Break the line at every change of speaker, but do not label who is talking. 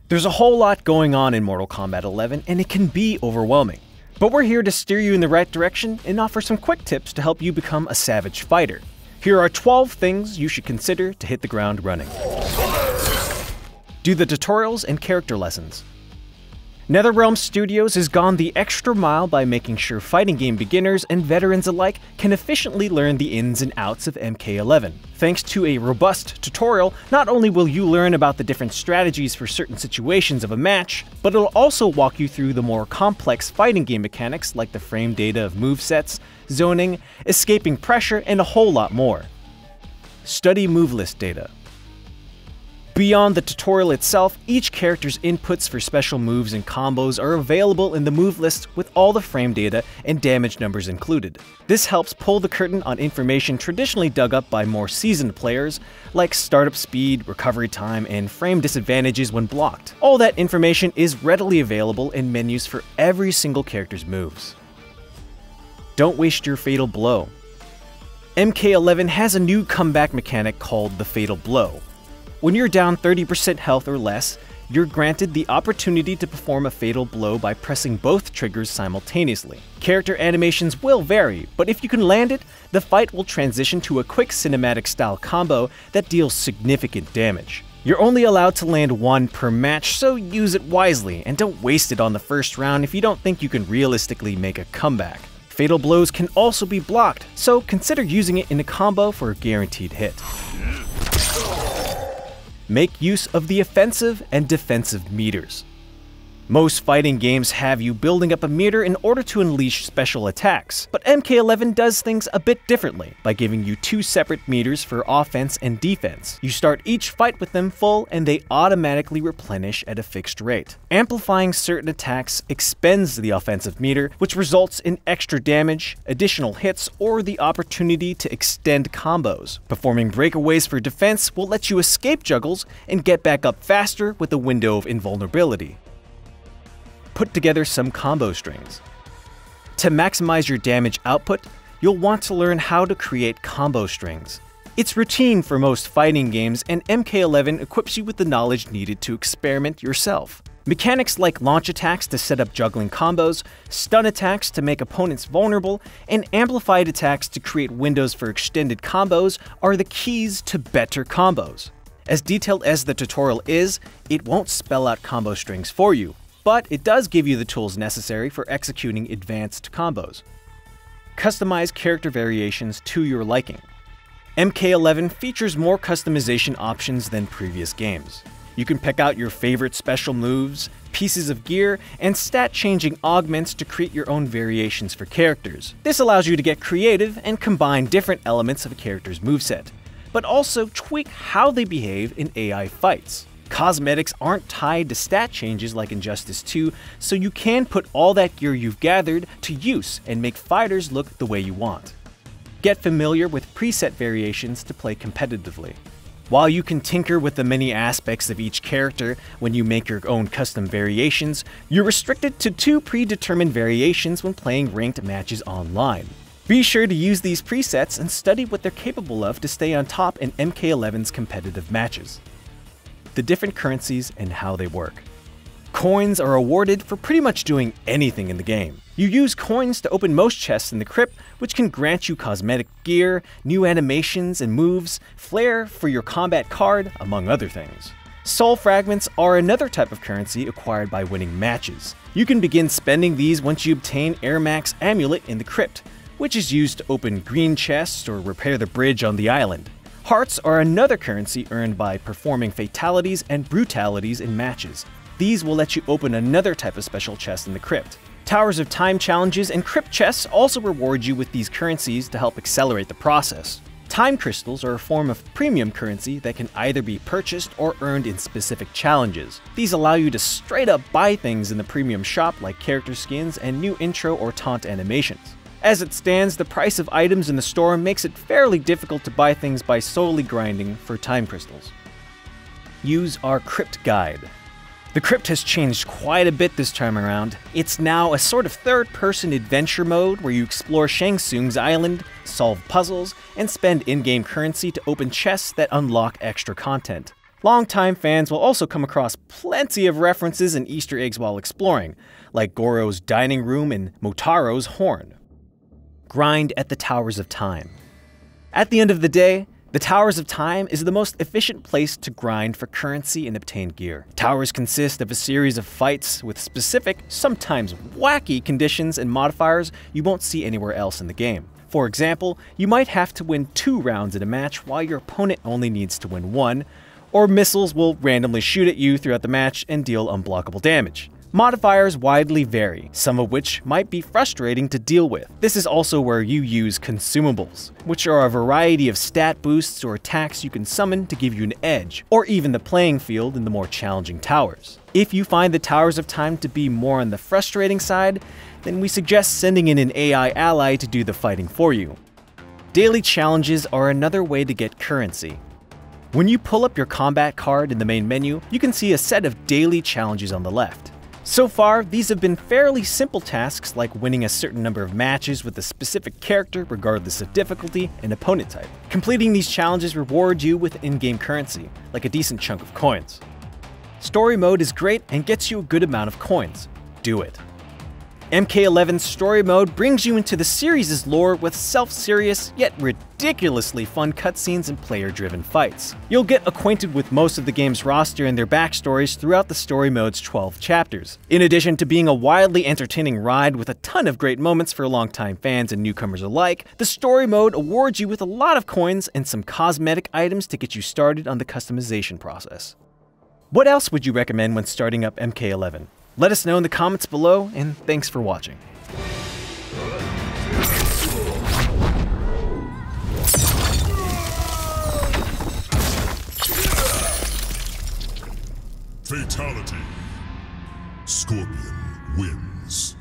There's a whole lot going on in Mortal Kombat 11, and it can be overwhelming. But we're here to steer you in the right direction and offer some quick tips to help you become a savage fighter. Here are 12 things you should consider to hit the ground running. Do the tutorials and character lessons. NetherRealm Studios has gone the extra mile by making sure fighting game beginners and veterans alike can efficiently learn the ins and outs of MK11. Thanks to a robust tutorial, not only will you learn about the different strategies for certain situations of a match, but it'll also walk you through the more complex fighting game mechanics like the frame data of movesets, zoning, escaping pressure, and a whole lot more. Study move list data. Beyond the tutorial itself, each character's inputs for special moves and combos are available in the move list with all the frame data and damage numbers included. This helps pull the curtain on information traditionally dug up by more seasoned players, like startup speed, recovery time, and frame disadvantages when blocked. All that information is readily available in menus for every single character's moves. Don't waste your Fatal Blow. MK11 has a new comeback mechanic called the Fatal Blow. When you're down 30% health or less, you're granted the opportunity to perform a fatal blow by pressing both triggers simultaneously. Character animations will vary, but if you can land it, the fight will transition to a quick cinematic-style combo that deals significant damage. You're only allowed to land one per match, so use it wisely, and don't waste it on the first round if you don't think you can realistically make a comeback. Fatal blows can also be blocked, so consider using it in a combo for a guaranteed hit. Make use of the offensive and defensive meters. Most fighting games have you building up a meter in order to unleash special attacks, but MK11 does things a bit differently by giving you two separate meters for offense and defense. You start each fight with them full and they automatically replenish at a fixed rate. Amplifying certain attacks expends the offensive meter, which results in extra damage, additional hits, or the opportunity to extend combos. Performing breakaways for defense will let you escape juggles and get back up faster with a window of invulnerability. Put together some combo strings. To maximize your damage output, you'll want to learn how to create combo strings. It's routine for most fighting games, and MK11 equips you with the knowledge needed to experiment yourself. Mechanics like launch attacks to set up juggling combos, stun attacks to make opponents vulnerable, and amplified attacks to create windows for extended combos are the keys to better combos. As detailed as the tutorial is, it won't spell out combo strings for you, but it does give you the tools necessary for executing advanced combos. Customize character variations to your liking. MK11 features more customization options than previous games. You can pick out your favorite special moves, pieces of gear, and stat-changing augments to create your own variations for characters. This allows you to get creative and combine different elements of a character's moveset, but also tweak how they behave in AI fights. Cosmetics aren't tied to stat changes like Injustice 2, so you can put all that gear you've gathered to use and make fighters look the way you want. Get familiar with preset variations to play competitively. While you can tinker with the many aspects of each character when you make your own custom variations, you're restricted to 2 predetermined variations when playing ranked matches online. Be sure to use these presets and study what they're capable of to stay on top in MK11's competitive matches. The different currencies and how they work. Coins are awarded for pretty much doing anything in the game. You use coins to open most chests in the crypt, which can grant you cosmetic gear, new animations and moves, flair for your combat card, among other things. Soul fragments are another type of currency acquired by winning matches. You can begin spending these once you obtain Airmax Amulet in the crypt, which is used to open green chests or repair the bridge on the island. Hearts are another currency earned by performing fatalities and brutalities in matches. These will let you open another type of special chest in the crypt. Towers of Time challenges and crypt chests also reward you with these currencies to help accelerate the process. Time crystals are a form of premium currency that can either be purchased or earned in specific challenges. These allow you to straight up buy things in the premium shop like character skins and new intro or taunt animations. As it stands, the price of items in the store makes it fairly difficult to buy things by solely grinding for time crystals. Use our crypt guide. The crypt has changed quite a bit this time around. It's now a sort of third-person adventure mode where you explore Shang Tsung's island, solve puzzles, and spend in-game currency to open chests that unlock extra content. Longtime fans will also come across plenty of references and Easter eggs while exploring, like Goro's dining room and Motaro's horn. Grind at the Towers of Time. At the end of the day, the Towers of Time is the most efficient place to grind for currency and obtain gear. Towers consist of a series of fights with specific, sometimes wacky conditions and modifiers you won't see anywhere else in the game. For example, you might have to win 2 rounds in a match while your opponent only needs to win 1, or missiles will randomly shoot at you throughout the match and deal unblockable damage. Modifiers widely vary, some of which might be frustrating to deal with. This is also where you use consumables, which are a variety of stat boosts or attacks you can summon to give you an edge, or even the playing field in the more challenging towers. If you find the Towers of Time to be more on the frustrating side, then we suggest sending in an AI ally to do the fighting for you. Daily challenges are another way to get currency. When you pull up your combat card in the main menu, you can see a set of daily challenges on the left. So far, these have been fairly simple tasks like winning a certain number of matches with a specific character regardless of difficulty and opponent type. Completing these challenges rewards you with in-game currency, like a decent chunk of coins. Story mode is great and gets you a good amount of coins. Do it. MK11's story mode brings you into the series' lore with self-serious yet ridiculously fun cutscenes and player-driven fights. You'll get acquainted with most of the game's roster and their backstories throughout the story mode's 12 chapters. In addition to being a wildly entertaining ride with a ton of great moments for longtime fans and newcomers alike, the story mode awards you with a lot of coins and some cosmetic items to get you started on the customization process. What else would you recommend when starting up MK11? Let us know in the comments below, and thanks for watching.
Fatality. Scorpion wins.